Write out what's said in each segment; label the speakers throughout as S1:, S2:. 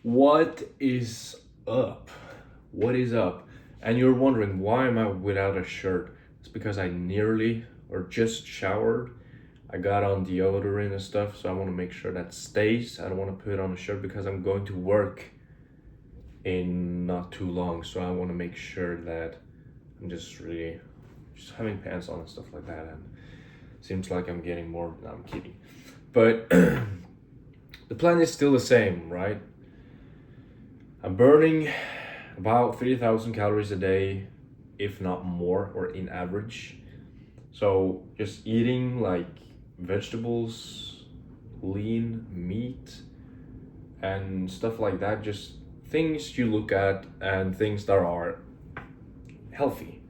S1: What is up? What is up? And you're wondering, why am I without a shirt? It's because I nearly or just showered. I got on deodorant and stuff, so I want to make sure that stays. I don't want to put on a shirt because I'm going to work in not too long, so I want to make sure that I'm just having pants on and stuff like that. And seems like I'm getting more. No, I'm kidding. But the plan is still the same, right? I'm burning about 3,000 calories a day, if not more, or in average. So just eating like vegetables, lean meat, and stuff like that. Just things you look at and things that are healthy.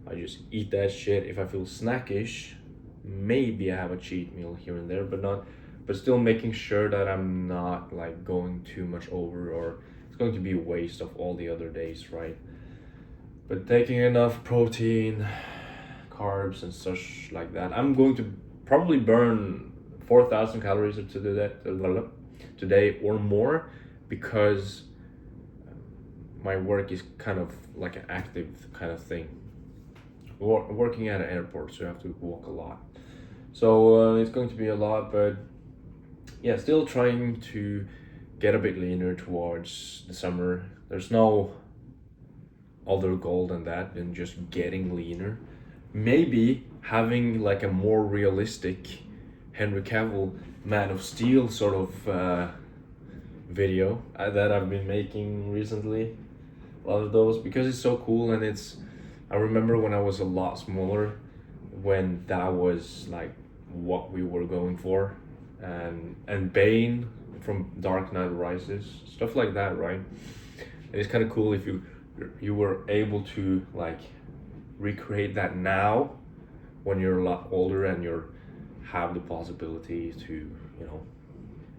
S1: I just eat that shit. If I feel snackish, maybe I have a cheat meal here and there, but still making sure that I'm not like going too much over, or it's going to be a waste of all the other days, right? But taking enough protein, carbs, and such like that, I'm going to probably burn 4,000 calories today or more, because my work is kind of like an active kind of thing. Working at an airport, so you have to walk a lot. So it's going to be a lot, but yeah, still trying to get a bit leaner towards the summer. There's no other goal than that, than just getting leaner. Maybe having like a more realistic Henry Cavill Man of Steel sort of video that I've been making recently. A lot of those, because it's so cool. And I remember when I was a lot smaller, when that was like what we were going for, and Bane from Dark Knight Rises, stuff like that, right? And it's kind of cool if you were able to like recreate that now, when you're a lot older and you have the possibility to,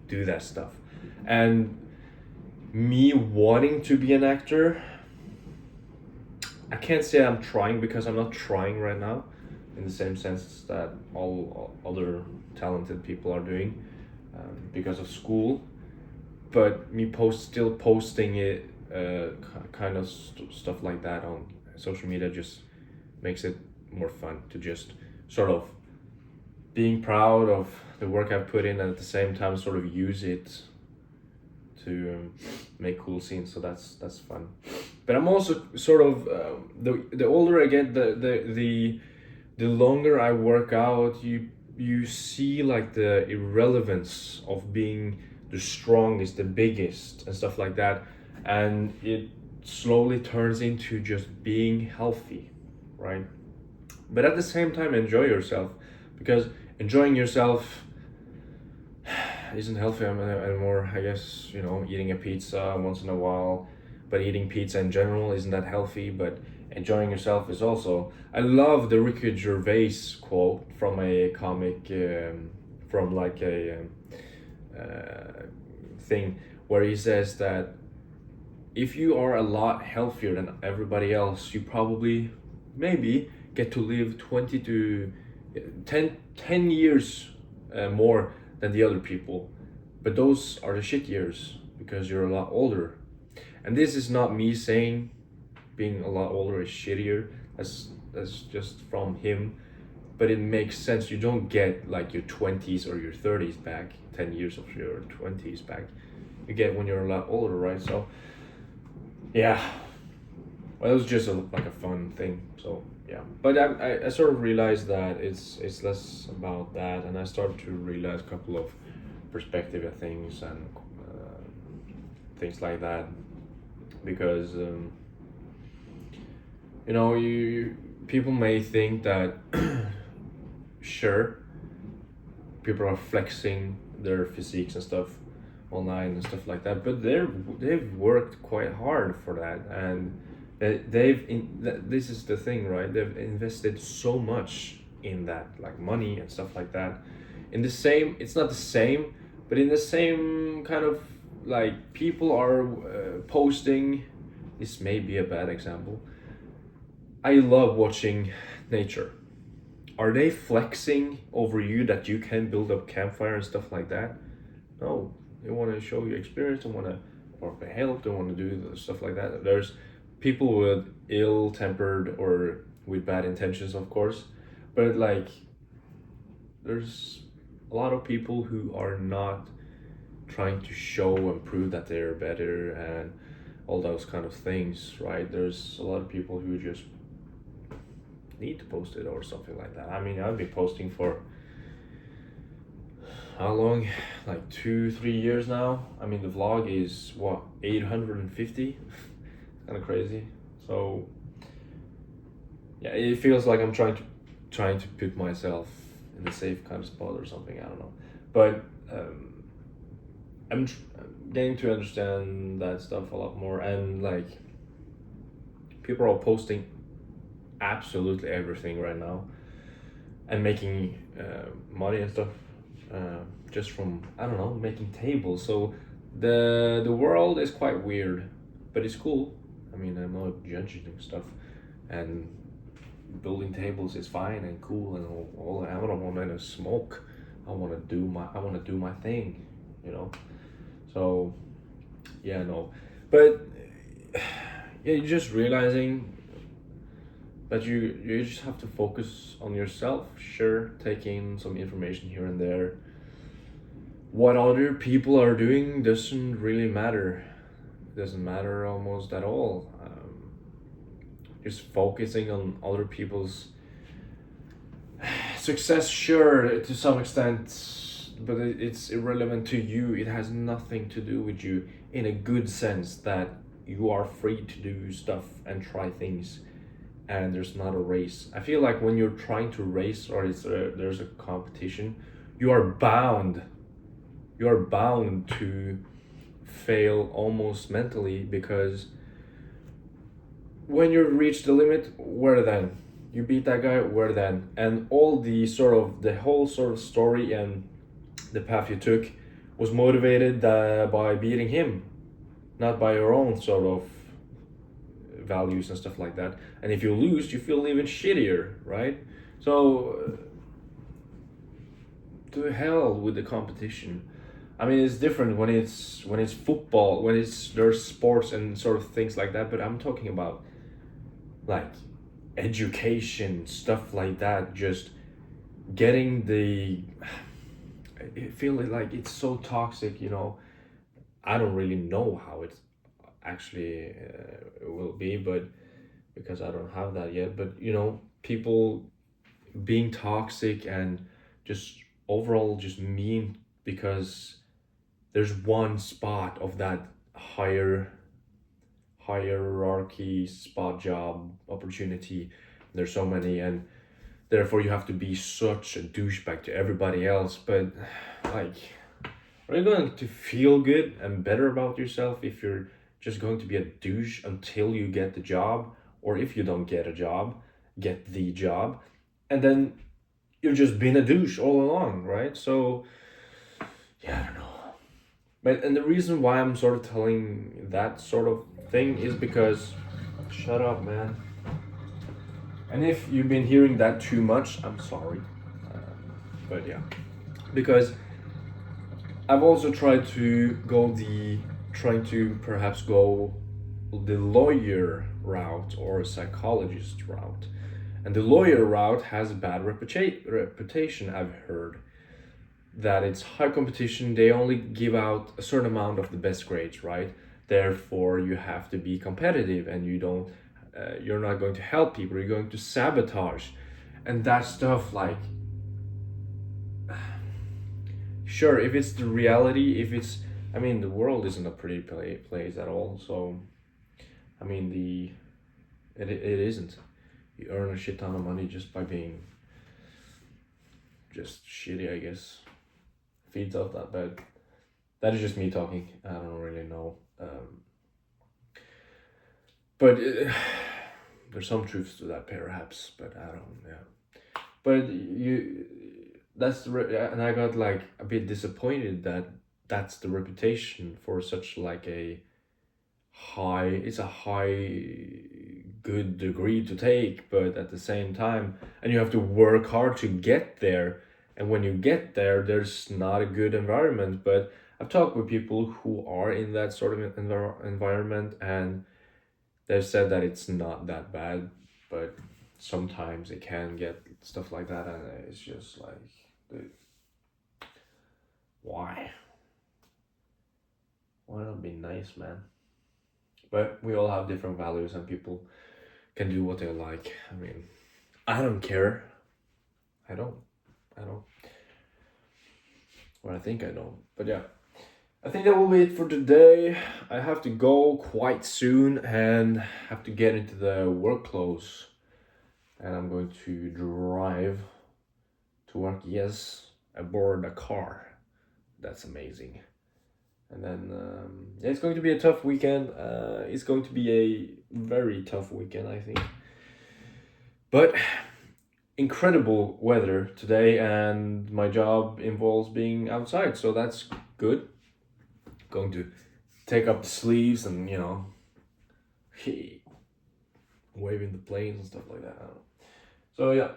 S1: do that stuff. And me wanting to be an actor, I can't say I'm trying, because I'm not trying right now in the same sense that all other talented people are doing, because of school. But me still posting it, kind of stuff like that on social media, just makes it more fun to just sort of being proud of the work I've put in, and at the same time sort of use it to make cool scenes. So that's fun. But I'm also sort of the older I get, the longer I work out, you see like the irrelevance of being the strongest, the biggest, and stuff like that, and it slowly turns into just being healthy, right? But at the same time, enjoy yourself, because enjoying yourself isn't healthy anymore. I guess, eating a pizza once in a while, but eating pizza in general isn't that healthy. But enjoying yourself is also. I love the Ricky Gervais quote from a comic, from like a thing, where he says that if you are a lot healthier than everybody else, you probably maybe get to live 20 to 10 years more than the other people. But those are the shit years, because you're a lot older. And this is not me saying being a lot older is shittier. That's just from him. But it makes sense. You don't get like your 20s or your 30s back, 10 years of your 20s back. You get when you're a lot older, right? So yeah, well, it was just like a fun thing. So yeah, but I sort of realized that it's less about that, and I started to realize a couple of perspective of things, and things like that, because you people may think that sure, people are flexing their physiques and stuff online and stuff like that, but they've worked quite hard for that, and this is the thing, right? They've invested so much in that, like money and stuff like that. In the same, it's not the same, but in the same kind of, like, people are posting. This may be a bad example. I love watching nature. Are they flexing over you that you can build up campfire and stuff like that? No, they want to show you experience. They want to report for help, don't want to do the stuff like that. There's people with ill-tempered or with bad intentions, of course, but like there's a lot of people who are not trying to show and prove that they're better and all those kind of things, right? There's a lot of people who just need to post it or something like that. I mean, I've been posting for how long? Like 2 3 years now. I mean, the vlog is what, 850. Kind of crazy. So yeah, it feels like I'm trying to put myself in the safe kind of spot or something. I don't know, but I'm getting to understand that stuff a lot more, and like people are posting absolutely everything right now and making money and stuff just from, I don't know, making tables. So the world is quite weird, but it's cool. I mean, I'm not judging stuff, and building tables is fine and cool and all. I don't want to smoke. I want to do my thing, you know. So yeah, no, but yeah, you're just realizing that you just have to focus on yourself. Sure, taking some information here and there. What other people are doing doesn't really matter. It doesn't matter almost at all. Just focusing on other people's success, sure, to some extent, but it's irrelevant to you. It has nothing to do with you, in a good sense, that you are free to do stuff and try things, and there's not a race. I feel like when you're trying to race, or there's a competition, you are bound to fail almost mentally, because when you reach the limit, where then? You beat that guy, where then? And all the whole sort of story and the path you took was motivated by beating him, not by your own sort of values and stuff like that. And if you lose, you feel even shittier, right? So to hell with the competition. I mean, it's different when it's football, when there's sports and sort of things like that. But I'm talking about like education, stuff like that. Just getting I feel like it's so toxic, you know. I don't really know how it actually will be, but because I don't have that yet. But you know, people being toxic and just overall just mean because there's one spot of that hierarchy spot job opportunity. There's so many, and therefore you have to be such a douchebag to everybody else. But like, are you going to feel good and better about yourself if you're just going to be a douche until you get the job, or if you don't get a job, get the job, and then you've just been a douche all along, right? So yeah, I don't know. But and the reason why I'm sort of telling that sort of thing is because, shut up, man. And if you've been hearing that too much, I'm sorry. But yeah, because I've also trying to perhaps go the lawyer route or a psychologist route. And the lawyer route has a bad reputation, I've heard. That it's high competition, they only give out a certain amount of the best grades, right? Therefore, you have to be competitive, and you're not going to help people, you're going to sabotage. And that stuff, like, sure, if it's the reality, I mean, the world isn't a pretty place at all. So, I mean, it isn't. You earn a shit ton of money just by being just shitty, I guess. Feeds off that, but that is just me talking. I don't really know. But there's some truths to that, perhaps, but I don't, yeah. But and I got like a bit disappointed that that's the reputation for such like it's a high good degree to take, but at the same time, and you have to work hard to get there. And when you get there, there's not a good environment. But I've talked with people who are in that sort of environment, and they've said that it's not that bad, but sometimes it can get stuff like that, and it's just like, dude, why? Why not be nice, man? But we all have different values, and people can do what they like. I mean, I don't care. I don't. I don't. Well, I think I don't. But yeah, I think that will be it for today. I have to go quite soon and have to get into the work clothes. And I'm going to drive to work. Yes, aboard a car. That's amazing. And then yeah, it's going to be a tough weekend. It's going to be a very tough weekend, I think. But incredible weather today, and my job involves being outside, so that's good. Going to take up the sleeves and waving the planes and stuff like that. I don't know. So yeah,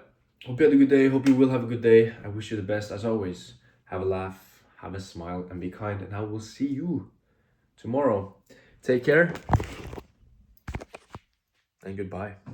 S1: hope you had a good day. Hope you will have a good day. I wish you the best as always. Have a laugh, have a smile, and be kind. And I will see you tomorrow. Take care and goodbye.